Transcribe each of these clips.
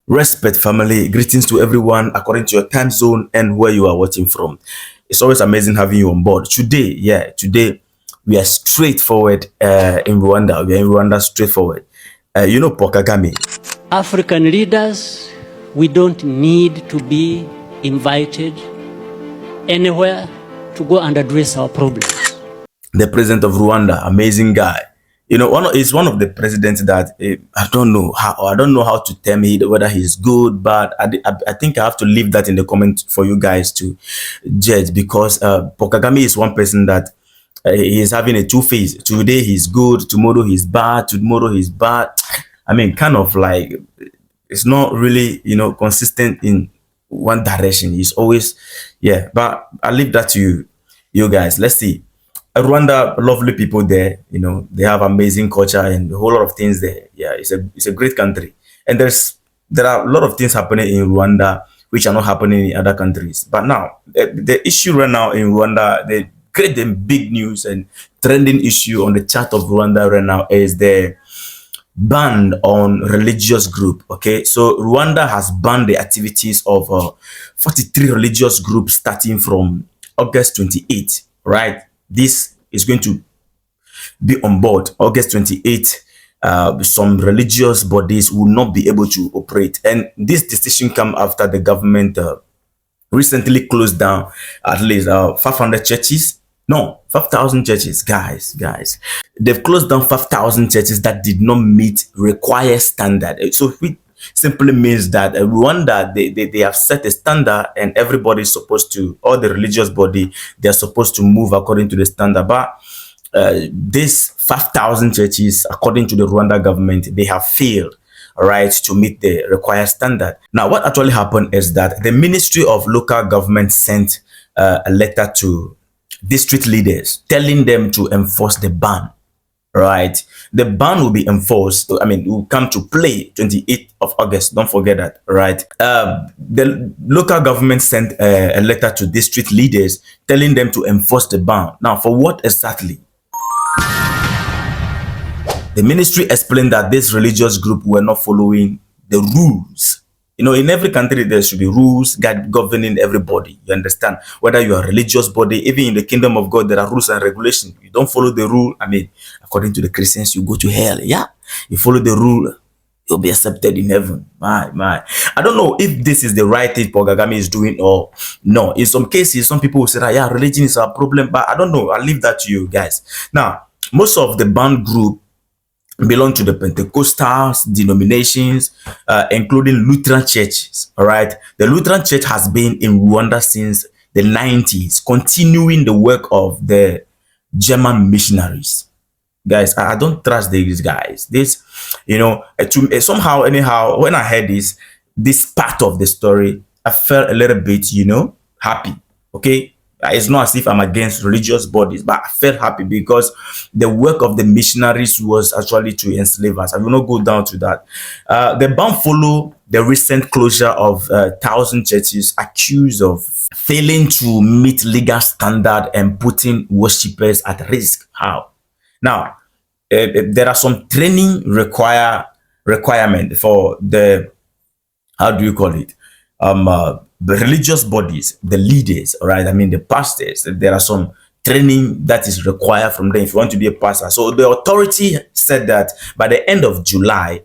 Respect, family. Greetings to everyone according to your time zone and where you are watching from. It's always amazing having you on board. Today we are straightforward in Rwanda. We are in Rwanda straightforward. Paul Kagame. African leaders, we don't need to be invited anywhere to go and address our problems. The president of Rwanda, amazing guy. He's one of the presidents that I don't know how to tell me whether he's good, but I think I have to leave that in the comments for you guys to judge, because Paul Kagame is one person that he's having a two-phase. Today he's good, tomorrow he's bad, tomorrow he's bad. I mean, kind of like it's not really, consistent in one direction. He's always, but I'll leave that to you guys. Let's see. Rwanda, lovely people there. They have amazing culture and a whole lot of things there. Yeah, it's a great country. And there are a lot of things happening in Rwanda which are not happening in other countries. But now, the issue right now in Rwanda, the great and big news and trending issue on the chart of Rwanda right now is the ban on religious group. Okay, so Rwanda has banned the activities of 43 religious groups starting from August 28th, right? This is going to be on board August 28th. Some religious bodies will not be able to operate, and this decision comes after the government recently closed down at least 500 churches. No, 5,000 churches, guys. They've closed down 5,000 churches that did not meet required standard. So it simply means that Rwanda, they have set a standard, and everybody is supposed to, all the religious body, they are supposed to move according to the standard. But these 5,000 churches, according to the Rwanda government, they have failed, right, to meet the required standard. Now, what actually happened is that the Ministry of Local Government sent a letter to district leaders telling them to enforce the ban. Right, the ban will be enforced. I mean, it will come to play 28th of August. Don't forget that. Right, the local government sent a letter to district leaders telling them to enforce the ban. Now, for what exactly? The ministry explained that this religious group were not following the rules. In every country, there should be rules governing everybody. You understand? Whether you are a religious body, even in the kingdom of God, there are rules and regulations. You don't follow the rule. I mean, according to the Christians, you go to hell. Yeah. You follow the rule, you'll be accepted in heaven. My. I don't know if this is the right thing Paul Kagame is doing or no. In some cases, some people will say that, yeah, religion is our problem. But I don't know. I'll leave that to you guys. Now, most of the banned group belong to the Pentecostals, denominations, including Lutheran churches. All right, the Lutheran Church has been in Rwanda since the 90s, continuing the work of the German missionaries. Guys, I don't trust these guys. This, somehow, anyhow, when I heard this part of the story, I felt a little bit, happy. Okay. It's not as if I'm against religious bodies, but I felt happy because the work of the missionaries was actually to enslave us. I will not go down to that. The ban followed the recent closure of 1,000 churches accused of failing to meet legal standard and putting worshippers at risk. How? Now, there are some training requirement for the, how do you call it? The religious bodies, the leaders, all right? I mean, the pastors, there are some training that is required from them if you want to be a pastor. So the authority said that by the end of July,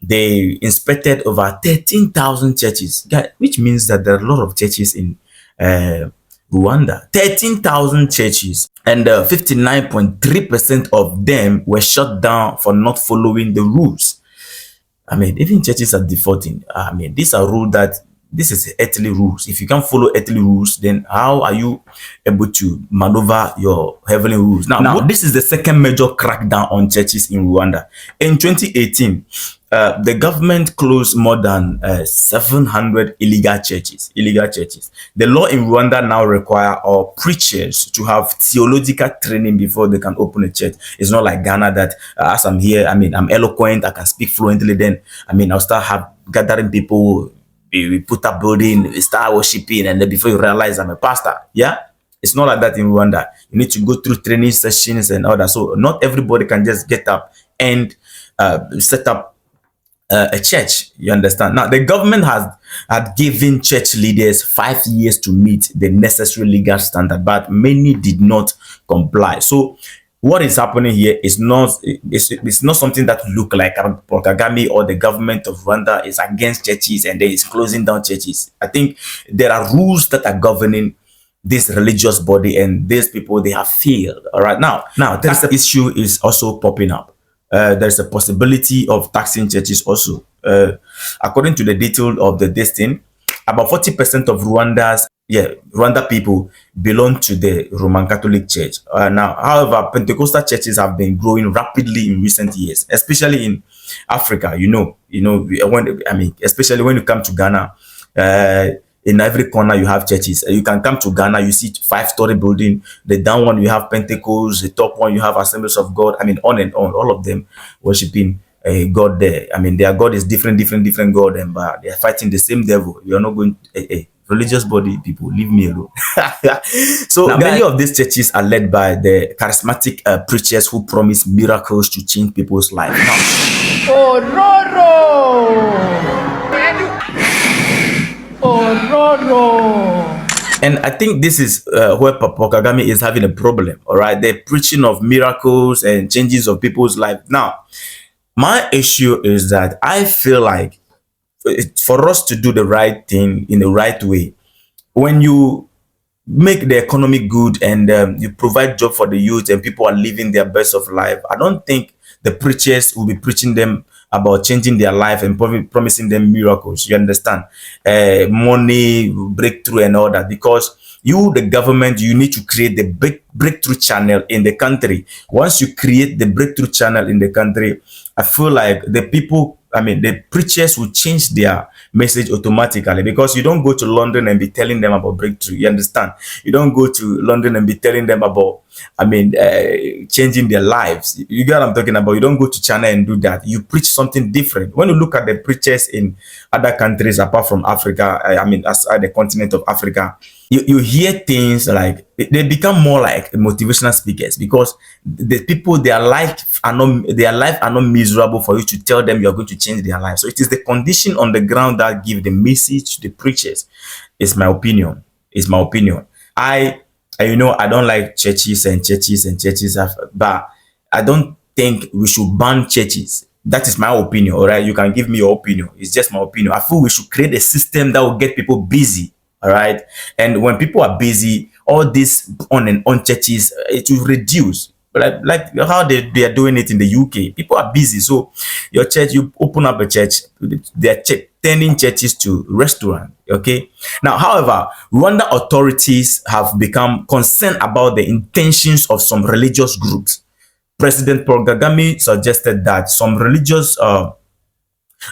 they inspected over 13,000 churches, which means that there are a lot of churches in Rwanda. 13,000 churches, and 59.3% of them were shut down for not following the rules. I mean, even churches are defaulting. I mean, these are rules that, this is earthly rules. If you can't follow earthly rules, then how are you able to maneuver your heavenly rules? Now, this is the second major crackdown on churches in Rwanda. In 2018, the government closed more than 700 illegal churches. The law in Rwanda now require all preachers to have theological training before they can open a church. It's not like Ghana that as I'm here, I mean, I'm eloquent, I can speak fluently. Then, I mean, I'll start gathering people. We put up building, we start worshiping, and then before you realize I'm a pastor. Yeah, it's not like that in Rwanda. You need to go through training sessions and all that. So not everybody can just get up and set up a church. You understand? Now, the government has had given church leaders 5 years to meet the necessary legal standard, but many did not comply. So, what is happening here is it's not something that look like Paul Kagame or the government of Rwanda is against churches and they is closing down churches. I think there are rules that are governing this religious body, and these people, they have failed. All right, now there's an issue is also popping up. There's a possibility of taxing churches also. According to the detail of this thing, about 40% of Rwanda people belong to the Roman Catholic Church. Now, however, Pentecostal churches have been growing rapidly in recent years, especially in Africa. Especially when you come to Ghana. In every corner you have churches. You can come to Ghana, you see 5-story building. The down one you have Pentecost, the top one you have Assemblies of God. I mean, on and on, all of them worshiping a God there. I mean, their God is different God, but they are fighting the same devil. You are not going religious body, people, leave me alone. So now, many of these churches are led by the charismatic preachers who promise miracles to change people's lives. Oh no! And I think this is where Paul Kagame is having a problem. All right, they're preaching of miracles and changes of people's life. Now, my issue is that I feel like for us to do the right thing in the right way, when you make the economy good and you provide job for the youth and people are living their best of life, I don't think the preachers will be preaching them about changing their life and promising them miracles. You understand? Money, breakthrough and all that. Because you, the government, you need to create the big breakthrough channel in the country. Once you create the breakthrough channel in the country, I feel like the preachers will change their message automatically, because you don't go to London and be telling them about breakthrough. You understand? You don't go to London and be telling them about, changing their lives. You get what I'm talking about? You don't go to China and do that. You preach something different. When you look at the preachers in other countries apart from Africa, outside the continent of Africa, you hear things like they become more like motivational speakers, because the people, their life are not miserable for you to tell them you are going to change their life. So it is the condition on the ground that give the message to the preachers. It's my opinion. I don't like churches, but I don't think we should ban churches. That is my opinion. All right, you can give me your opinion. It's just my opinion. I feel we should create a system that will get people busy. All right, and when people are busy, all this on and on churches, it will reduce. Like how they are doing it in the UK. People are busy, so your church, you open up a church, they're turning churches to restaurant. Okay. Now, however, Rwanda authorities have become concerned about the intentions of some religious groups. President Paul Kagame suggested that some religious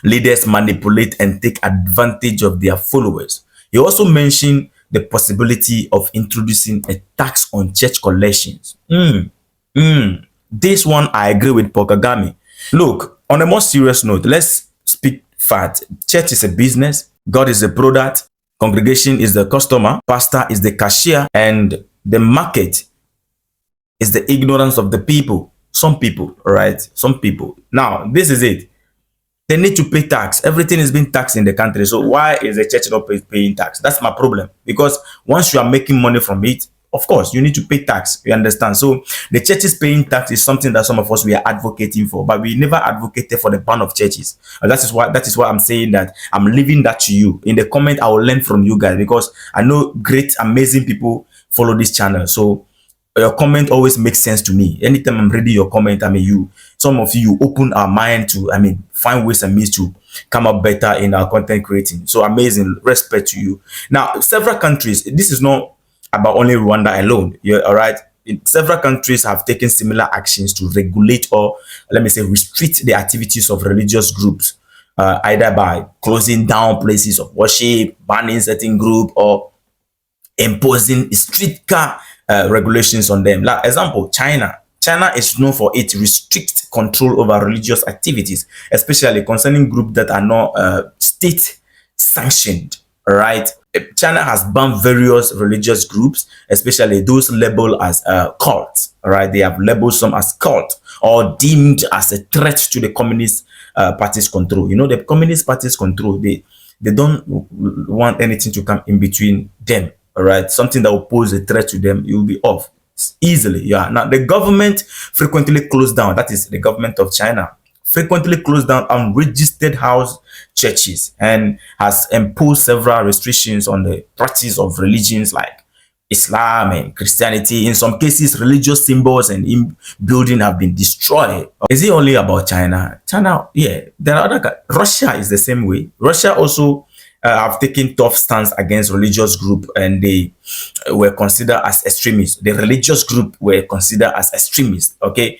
leaders manipulate and take advantage of their followers. He also mentioned the possibility of introducing a tax on church collections. This one, I agree with Paul Kagame. Look, on a more serious note, let's speak fact. Church is a business. God is a product. Congregation is the customer. Pastor is the cashier. And the market is the ignorance of the people. Some people, all right? Some people. Now, this is it. They need to pay tax. Everything is being taxed in the country. So why is the church not paying tax? That's my problem. Because once you are making money from it, of course, you need to pay tax. You understand? So the churches paying tax is something that some of us, we are advocating for, but we never advocated for the ban of churches. And that is why I'm saying that I'm leaving that to you. In the comment, I will learn from you guys, because I know great, amazing people follow this channel. So your comment always makes sense to me. Anytime I'm reading your comment, some of you open our mind to, find ways and means to come up better in our content creating. So amazing, respect to you. Now, several countries, this is not about only Rwanda alone. Yeah, all right. Several countries have taken similar actions to regulate, or let me say restrict, the activities of religious groups, either by closing down places of worship, banning certain group, or imposing stricter regulations on them. Like example, China. China is known for its strict control over religious activities, especially concerning groups that are not state sanctioned. Right? China has banned various religious groups, especially those labeled as cults. All right, they have labeled some as cult or deemed as a threat to the communist parties control. You know, the communist parties control. They don't want anything to come in between them. All right, something that will pose a threat to them, it will be off easily. Yeah. Now the government frequently closed down. That is the government of China frequently closed down unregistered house churches and has imposed several restrictions on the practice of religions like Islam and Christianity. In some cases, religious symbols and building have been destroyed. Is it only about China? China, yeah. There are Russia is the same way. Russia also have taken tough stance against religious group, and they were considered as extremists. The religious group were considered as extremists. Okay,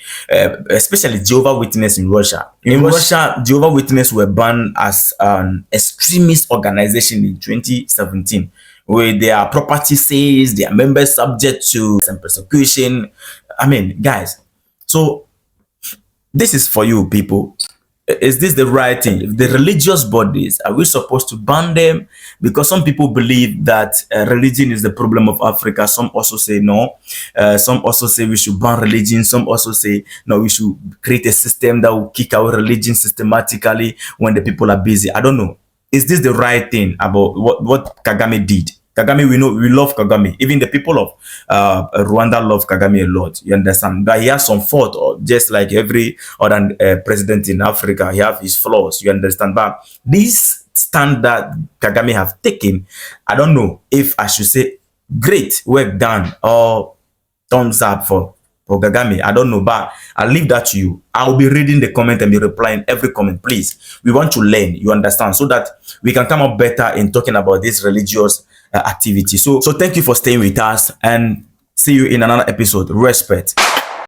especially Jehovah Witness in Russia. In Russia, Jehovah Witness were banned as an extremist organization in 2017. Where their property says their members subject to some persecution. I mean, guys, so this is for you people. Is this the right thing? The religious bodies, are we supposed to ban them? Because some people believe that religion is the problem of Africa. Some also say no. Some also say we should ban religion. Some also say no, we should create a system that will kick out religion systematically when the people are busy. I don't know. Is this the right thing about what Kagame did? Kagame, we know, we love Kagame. Even the people of Rwanda love Kagame a lot. You understand? But he has some fault, or just like every other president in Africa, he have his flaws. You understand? But this stand that Kagame have taken, I don't know if I should say great work done or thumbs up for Kagame. I don't know, but I'll leave that to you. I'll be reading the comment and be replying every comment. Please, we want to learn, you understand, so that we can come up better in talking about this religious activity. So thank you for staying with us, and see you in another episode. Respect.